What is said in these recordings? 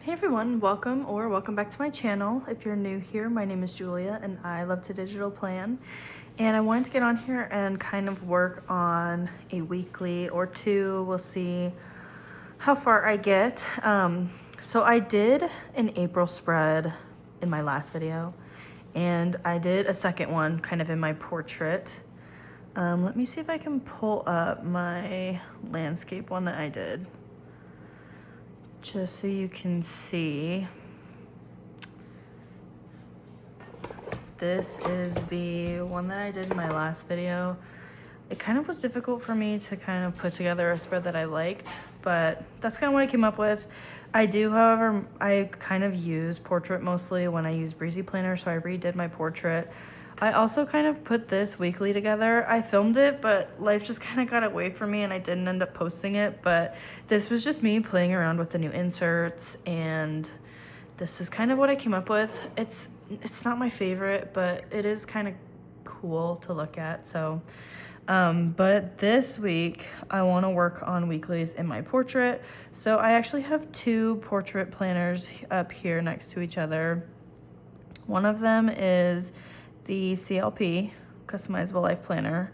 Hey everyone, welcome back to my channel. If you're new here, my name is Julia and I love to digital plan. And I wanted to get on here and kind of work on a weekly or two. We'll see how far I get. So I did an April spread in my last video and I did a second one kind of in my portrait. Let me see if I can pull up my landscape one that I did, just so you can see. This is the one that I did in my last video. It kind of was difficult for me to kind of put together a spread that I liked, but that's kind of what I came up with. I do, however, I kind of use portrait mostly when I use Breezy Planner, so I redid my portrait. I also kind of put this weekly together. I filmed it, but life just kind of got away from me and I didn't end up posting it, but this was just me playing around with the new inserts, and this is kind of what I came up with. It's not my favorite, but it is kind of cool to look at. So, but this week I want to work on weeklies in my portrait. So I actually have two portrait planners up here next to each other. One of them is the CLP, Customizable Life Planner,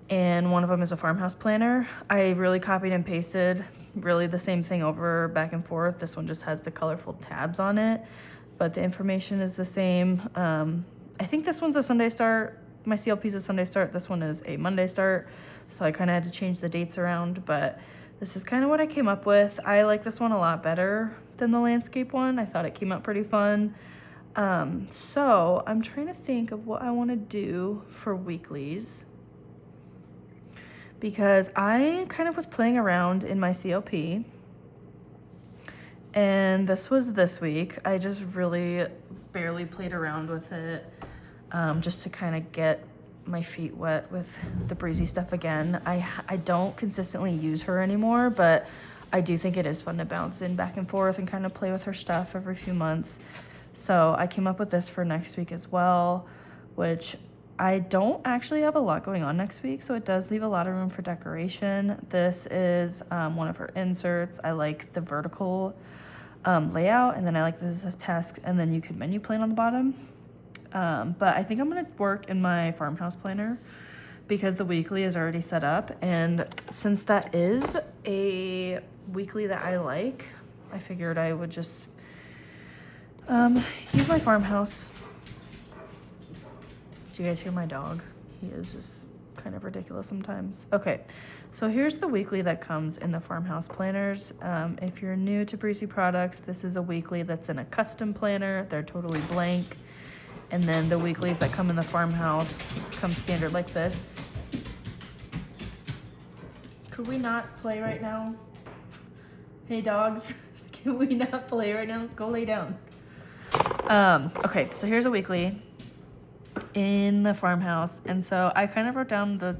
and one of them is a farmhouse planner. I really copied and pasted really the same thing over back and forth. This one just has the colorful tabs on it, but the information is the same. I think this one's a Sunday start. My CLP is a Sunday start. This one is a Monday start. So I kind of had to change the dates around, but this is kind of what I came up with. I like this one a lot better than the landscape one. I thought it came out pretty fun. So I'm trying to think of what I want to do for weeklies, because I kind of was playing around in my CLP, and this was this week. I just really barely played around with it, just to kind of get my feet wet with the Breezy stuff again. I don't consistently use her anymore, but I do think it is fun to bounce in back and forth and kind of play with her stuff every few months. So I came up with this for next week as well, which I don't actually have a lot going on next week, so it does leave a lot of room for decoration. This is one of her inserts. I like the vertical layout, and then I like this as tasks, and then you can menu plan on the bottom. But I think I'm gonna work in my farmhouse planner because the weekly is already set up, and since that is a weekly that I like, I figured I would just use my farmhouse. Do you guys hear my dog? He is just kind of ridiculous sometimes. Okay, so here's the weekly that comes in the farmhouse planners. If you're new to Breezy products, this is a weekly that's in a custom planner. They're totally blank. And then the weeklies that come in the farmhouse come standard like this. Could we not play right now? Hey dogs, can we not play right now? Go lay down. Okay, so here's a weekly in the farmhouse, and so I kind of wrote down the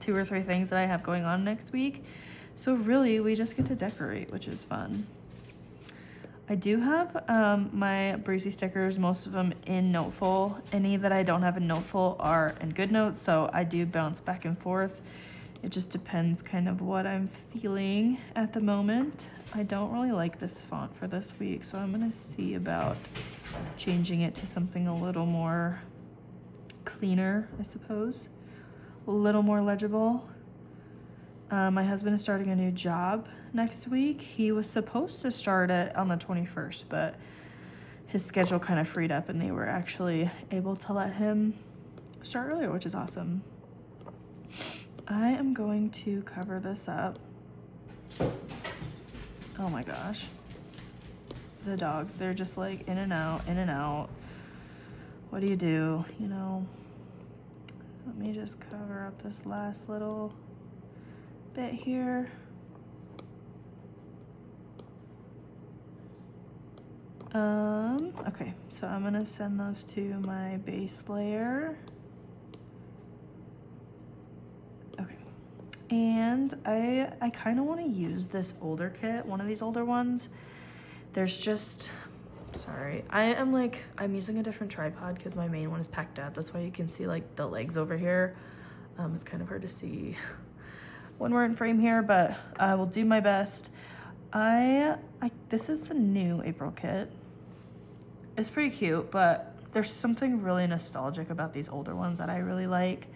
2 or 3 things that I have going on next week. So really, we just get to decorate, which is fun. I do have my Breezy stickers, most of them in Noteful. Any that I don't have in Noteful are in GoodNotes, so I do bounce back and forth. It just depends kind of what I'm feeling at the moment. I don't really like this font for this week, so I'm gonna see about changing it to something a little more cleaner, I suppose. A little more legible. My husband is starting a new job next week. He was supposed to start it on the 21st, but his schedule kind of freed up and they were actually able to let him start earlier, which is awesome. I am going to cover this up. Oh my gosh. The dogs, they're just like in and out, in and out. What do? You know, let me just cover up this last little bit here. Okay, so I'm gonna send those to my base layer. Okay, and I kind of want to use this older kit, one of these older ones. There's just, sorry, I'm using a different tripod because my main one is packed up. That's why you can see like the legs over here. It's kind of hard to see when we're in frame here, but I will do my best. This is the new April kit. It's pretty cute, but there's something really nostalgic about these older ones that I really like.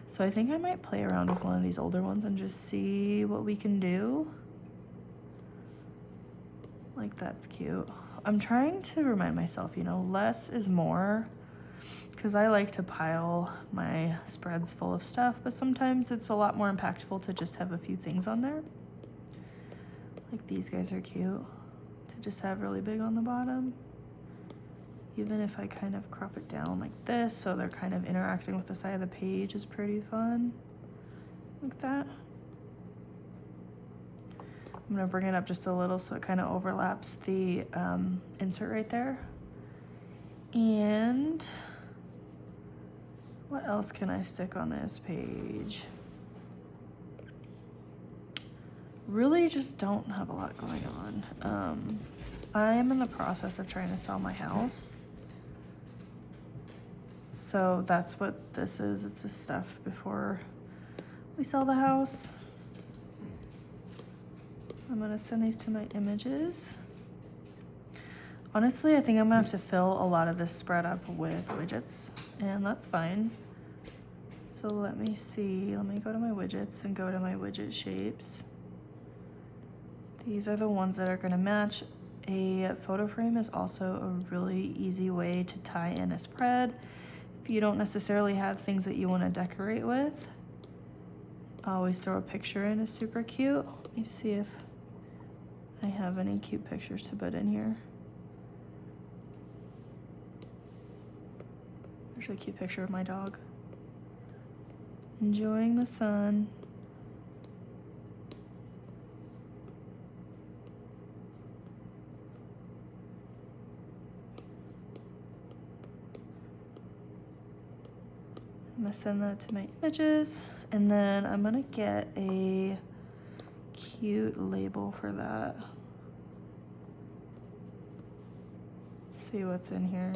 So I think I might play around with one of these older ones and just see what we can do. Like, that's cute. I'm trying to remind myself, you know, less is more, because I like to pile my spreads full of stuff, but sometimes it's a lot more impactful to just have a few things on there. Like, these guys are cute to just have really big on the bottom. Even if I kind of crop it down like this, so they're kind of interacting with the side of the page, is pretty fun. Like that. I'm gonna bring it up just a little so it kind of overlaps the insert right there. And what else can I stick on this page? Really just don't have a lot going on. I am in the process of trying to sell my house. So that's what this is. It's just stuff before we sell the house. I'm gonna send these to my images. Honestly, I think I'm gonna have to fill a lot of this spread up with widgets, and that's fine. So let me see, let me go to my widgets and go to my widget shapes. These are the ones that are gonna match. A photo frame is also a really easy way to tie in a spread. If you don't necessarily have things that you wanna decorate with, always throw a picture in is super cute. Let me see if I have any cute pictures to put in here. There's a cute picture of my dog enjoying the sun. I'm gonna send that to my images, and then I'm gonna get a cute label for that. Let's see what's in here.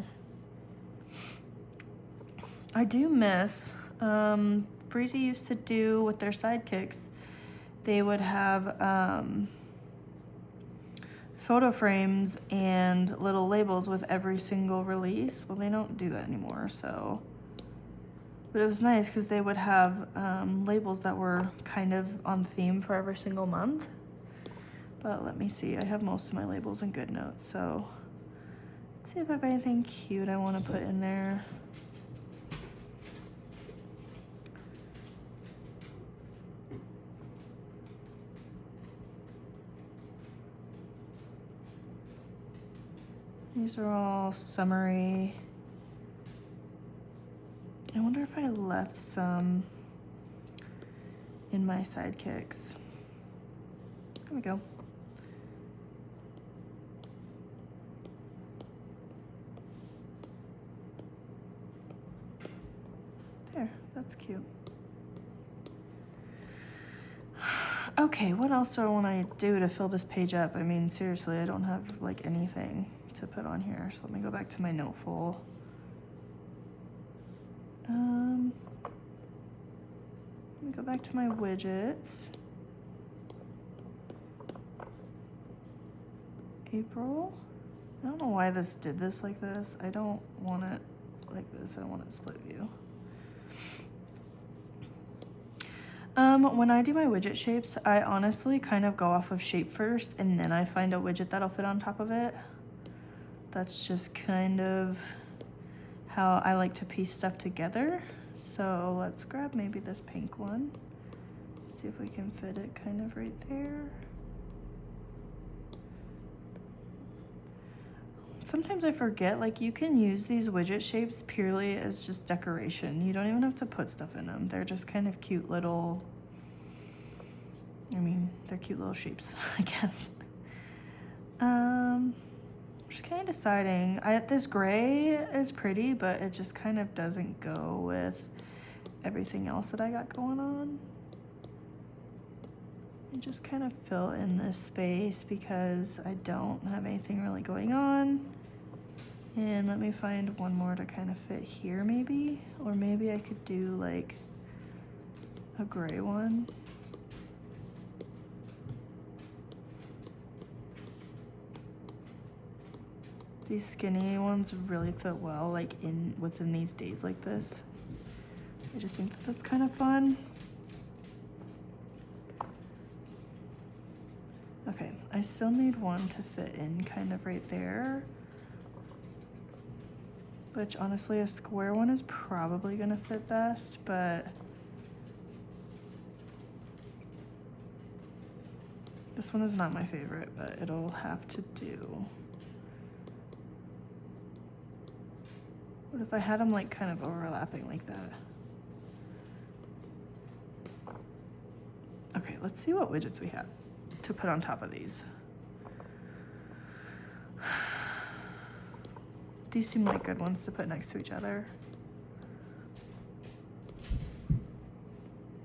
I do miss, Breezy used to do with their sidekicks, they would have photo frames and little labels with every single release. Well, they don't do that anymore, so. But it was nice because they would have labels that were kind of on theme for every single month. But let me see, I have most of my labels in GoodNotes, so let's see if I have anything cute I want to put in there. These are all summery. I wonder if I left some in my sidekicks. There we go. There, that's cute. Okay, what else do I want to do to fill this page up? I mean, seriously, I don't have like anything to put on here. So let me go back to my noteful. Let me go back to my widgets. April. I don't know why this did this like this. I don't want it like this. I want it split view. When I do my widget shapes, I honestly kind of go off of shape first, and then I find a widget that'll fit on top of it. That's just kind of how I like to piece stuff together. So let's grab maybe this pink one. See if we can fit it kind of right there. Sometimes I forget, like, you can use these widget shapes purely as just decoration. You don't even have to put stuff in them. They're just kind of cute little, I mean, they're cute little shapes, I guess. Just kind of deciding. This gray is pretty, but it just kind of doesn't go with everything else that I got going on. And just kind of fill in this space because I don't have anything really going on. And let me find one more to kind of fit here maybe, or maybe I could do like a gray one. These skinny ones really fit well, like within these days like this. I just think that that's kind of fun. Okay, I still need one to fit in kind of right there. Which honestly, a square one is probably gonna fit best, but this one is not my favorite, but it'll have to do. What if I had them like kind of overlapping like that? Okay, let's see what widgets we have to put on top of these. These seem like good ones to put next to each other.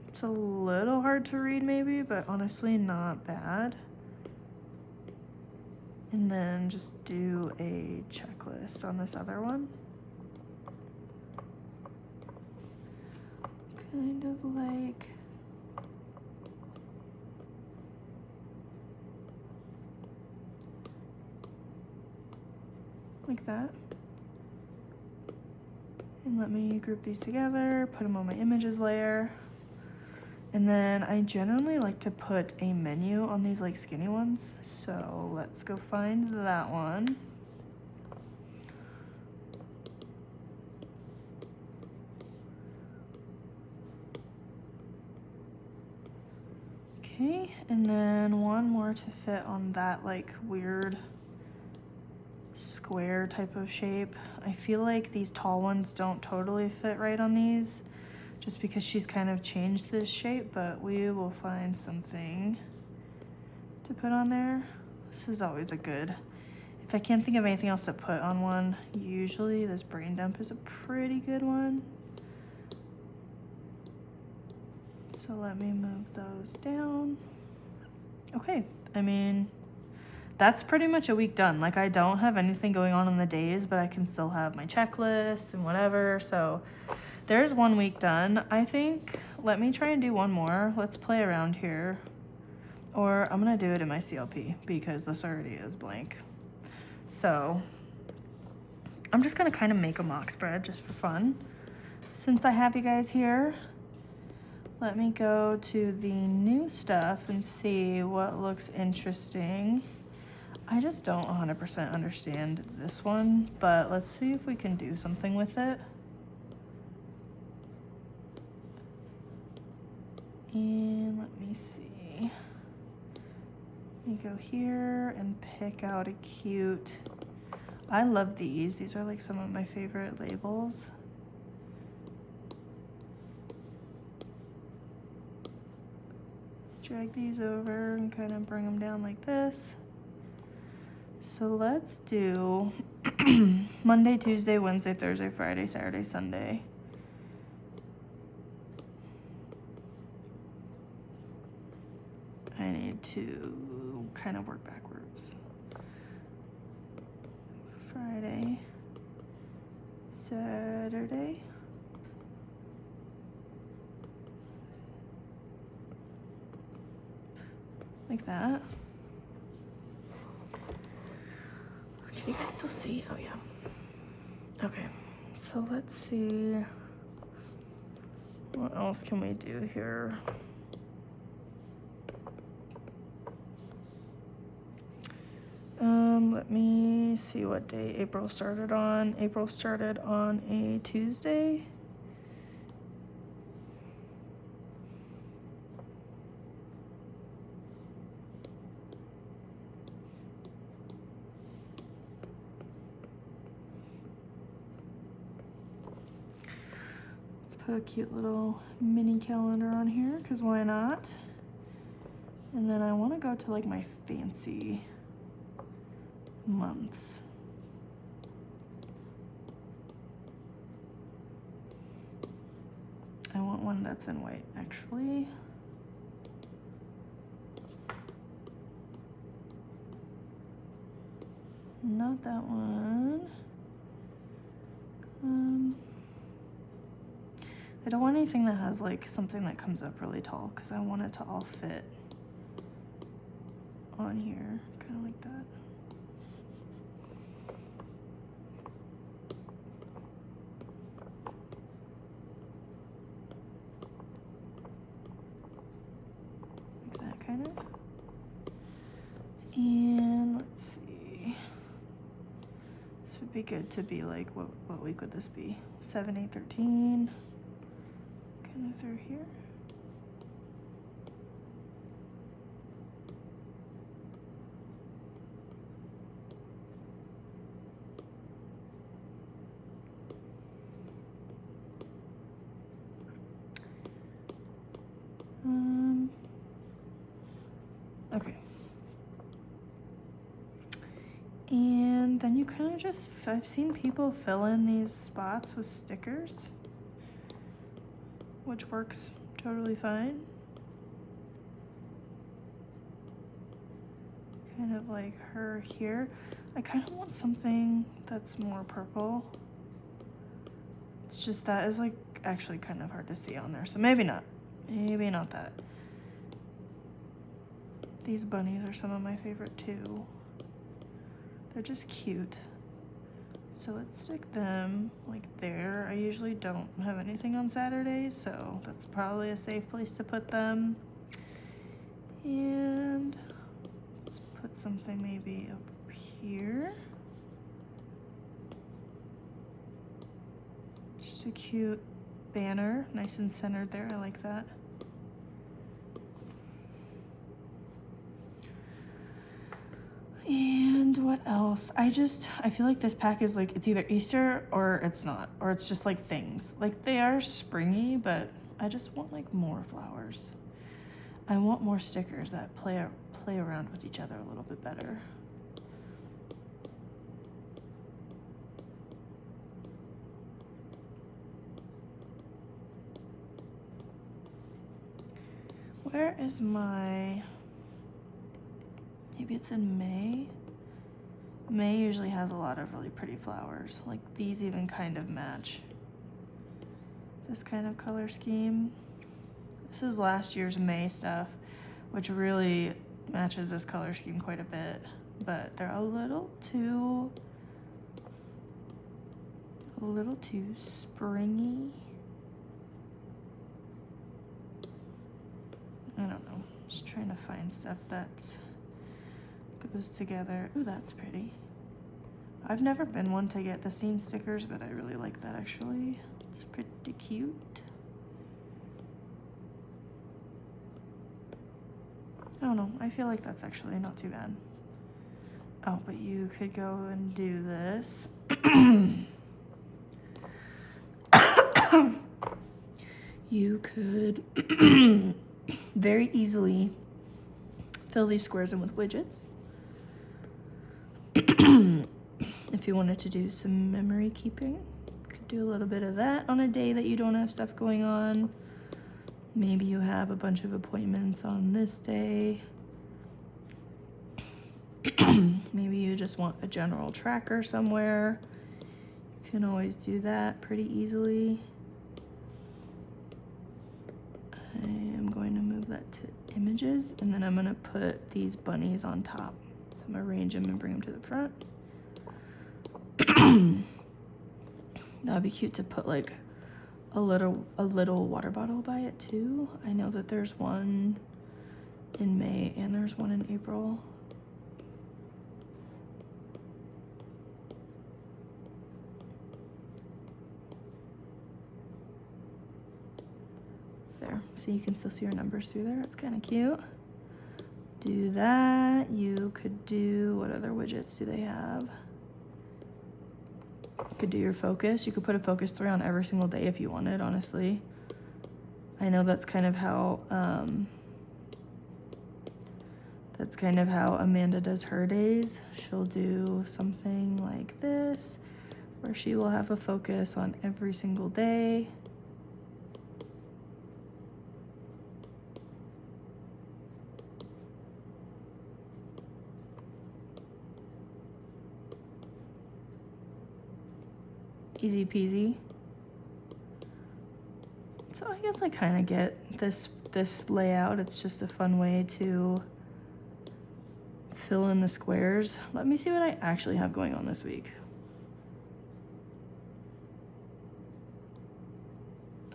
It's a little hard to read maybe, but honestly not bad. And then just do a checklist on this other one. Kind of like that. And let me group these together, put them on my images layer. And then I generally like to put a menu on these like skinny ones. So let's go find that one. Okay, and then one more to fit on that like weird square type of shape. I feel like these tall ones don't totally fit right on these just because she's kind of changed this shape, but we will find something to put on there. This is always a good, if I can't think of anything else to put on one, usually this brain dump is a pretty good one. So let me move those down. Okay, I mean, that's pretty much a week done. Like I don't have anything going on in the days, but I can still have my checklists and whatever. So there's 1 week done. I think, let me try and do one more. Let's play around here. Or I'm gonna do it in my CLP because this already is blank. So I'm just gonna kind of make a mock spread just for fun. Since I have you guys here, let me go to the new stuff and see what looks interesting. I just don't 100% understand this one, but let's see if we can do something with it. And let me see. Let me go here and pick out a cute, I love these. These are like some of my favorite labels. Drag these over and kind of bring them down like this. So let's do Monday, Tuesday, Wednesday, Thursday, Friday, Saturday, Sunday. I need to kind of work backwards. Friday, Saturday. Like that. Can you guys still see? Oh yeah. Okay, so let's see. What else can we do here? Let me see what day April started on. April started on a Tuesday. Let's put a cute little mini calendar on here, because why not? And then I want to go to like my fancy months. I want one that's in white, actually. Not that one. I don't want anything that has like something that comes up really tall, because I want it to all fit on here, kind of like that. kind of. And let's see. This would be good to be like, what week would this be? 7, 8, 13. Kind of through here. Okay. And then you kind of just, I've seen people fill in these spots with stickers, which works totally fine. Kind of like her here. I kind of want something that's more purple. It's just that is like actually kind of hard to see on there, so maybe not. Maybe not that. These bunnies are some of my favorite too. They're just cute. So let's stick them like there. I usually don't have anything on Saturdays, so that's probably a safe place to put them. And let's put something maybe up here. Just a cute banner, nice and centered there. I like that. And what else? I feel like this pack is like, it's either Easter or it's not, or it's just like things. Like they are springy, but I just want like more flowers. I want more stickers that play around with each other a little bit better. Where is my... Maybe it's in May. May usually has a lot of really pretty flowers. Like these even kind of match this kind of color scheme. This is last year's May stuff, which really matches this color scheme quite a bit, but they're a little too springy. I don't know. Just trying to find stuff that goes together. Ooh, that's pretty. I've never been one to get the scene stickers, but I really like that actually. It's pretty cute. I don't know. I feel like that's actually not too bad. Oh, but you could go and do this. You could very easily fill these squares in with widgets. If you wanted to do some memory keeping, you could do a little bit of that on a day that you don't have stuff going on. Maybe you have a bunch of appointments on this day. Maybe you just want a general tracker somewhere. You can always do that pretty easily. I am going to move that to images, and then I'm going to put these bunnies on top. So I'm going to arrange them and bring them to the front. That'd be cute to put like a little water bottle by it too. I know that there's one in May and there's one in April. There, so you can still see your numbers through there. It's kind of cute. Do that. You could do, what other widgets do they have? You could do your focus. You could put a focus 3 on every single day if you wanted, honestly. I know that's kind of how Amanda does her days. She'll do something like this, where she will have a focus on every single day. Easy peasy. So I guess I kind of get this layout. It's just a fun way to fill in the squares. Let me see what I actually have going on this week.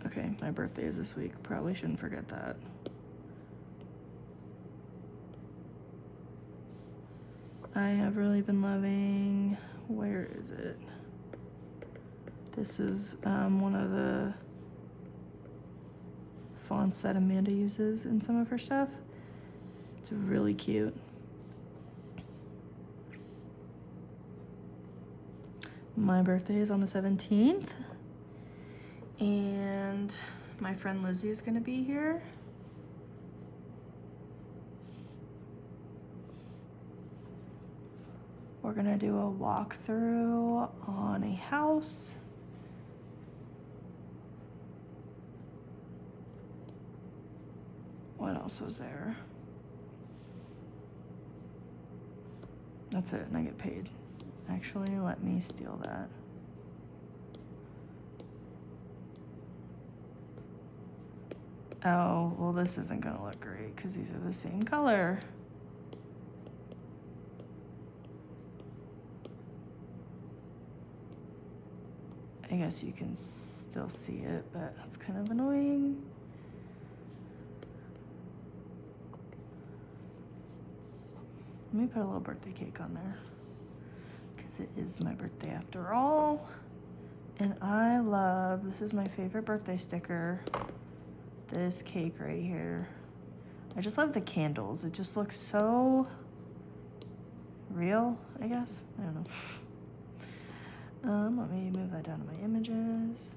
Okay, my birthday is this week. Probably shouldn't forget that. I have really been loving, where is it? This is one of the fonts that Amanda uses in some of her stuff. It's really cute. My birthday is on the 17th, and my friend Lizzie is gonna be here. We're gonna do a walkthrough on a house. What else was there? That's it, and I get paid. Actually, let me steal that. Oh, well, this isn't gonna look great because these are the same color. I guess you can still see it, but that's kind of annoying. Let me put a little birthday cake on there because it is my birthday after all. And I love, this is my favorite birthday sticker, this cake right here. I just love the candles. It just looks so real, I guess. I don't know. Let me move that down to my images.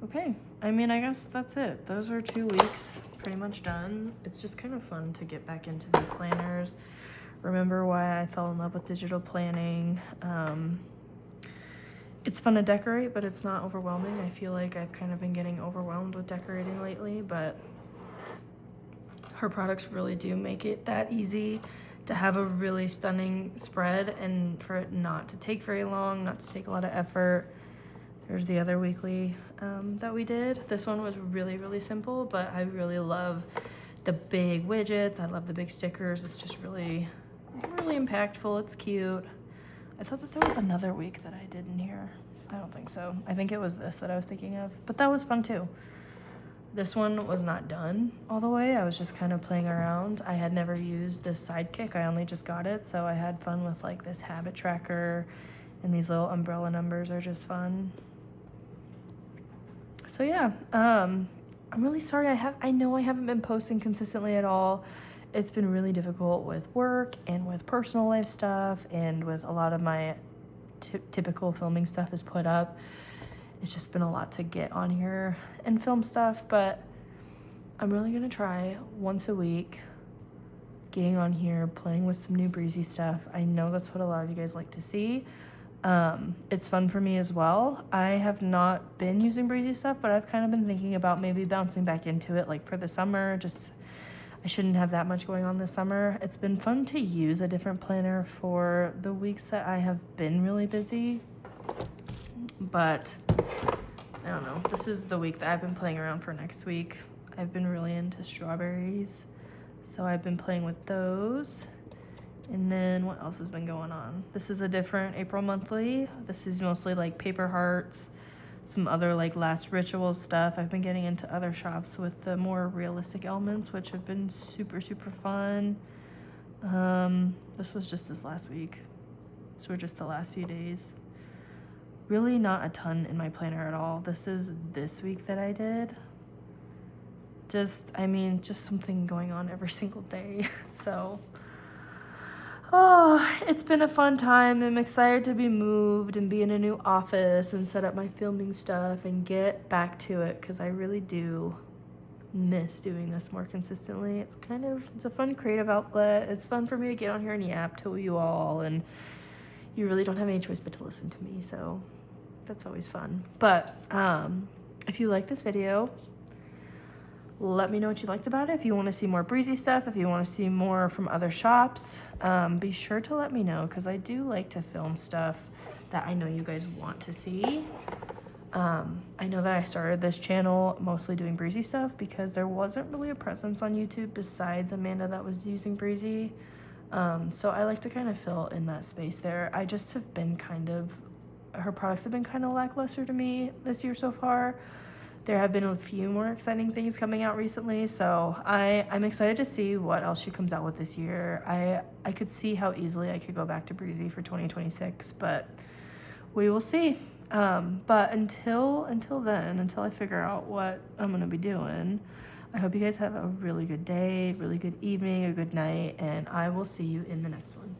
Okay, I mean, I guess that's it. Those are 2 weeks, pretty much done. It's just kind of fun to get back into these planners. Remember why I fell in love with digital planning. It's fun to decorate, but it's not overwhelming. I feel like I've kind of been getting overwhelmed with decorating lately, but her products really do make it that easy to have a really stunning spread and for it not to take very long, not to take a lot of effort. There's the other weekly that we did. This one was really, really simple, but I really love the big widgets. I love the big stickers. It's just really, really impactful. It's cute. I thought that there was another week that I did in here. I don't think so. I think it was this that I was thinking of, but that was fun too. This one was not done all the way. I was just kind of playing around. I had never used this sidekick. I only just got it, so I had fun with like this habit tracker, and these little umbrella numbers are just fun. So yeah, I'm really sorry. I know I haven't been posting consistently at all. It's been really difficult with work and with personal life stuff, and with a lot of my typical filming stuff is put up. It's just been a lot to get on here and film stuff, but I'm really gonna try once a week getting on here, playing with some new Breezy stuff. I know that's what a lot of you guys like to see. It's fun for me as well. I have not been using Breezy stuff, but I've kind of been thinking about maybe bouncing back into it like for the summer. I shouldn't have that much going on this summer. It's been fun to use a different planner for the weeks that I have been really busy, but I don't know. This is the week that I've been playing around for next week. I've been really into strawberries, so I've been playing with those. And then what else has been going on? This is a different April monthly. This is mostly like paper hearts, some other like last ritual stuff. I've been getting into other shops with the more realistic elements, which have been super, super fun. This was just this last week. So we're just the last few days. Really not a ton in my planner at all. This is this week that I did. Just something going on every single day. So, it's been a fun time. I'm excited to be moved and be in a new office and set up my filming stuff and get back to it, because I really do miss doing this more consistently. It's a fun creative outlet. It's fun for me to get on here and yap to you all, and you really don't have any choice but to listen to me, so that's always fun. But if you like this video, let me know what you liked about it. If you want to see more Breezy stuff, if you want to see more from other shops, be sure to let me know, because I do like to film stuff that I know you guys want to see. I know that I started this channel mostly doing Breezy stuff because there wasn't really a presence on YouTube besides Amanda that was using Breezy. So I like to kind of fill in that space there. I just have been her products have been kind of lackluster to me this year so far. there have been a few more exciting things coming out recently, so I'm excited to see what else she comes out with this year. I could see how easily I could go back to Breezy for 2026, but we will see. But until then, until I figure out what I'm gonna be doing, I hope you guys have a really good day, really good evening, a good night, and I will see you in the next one.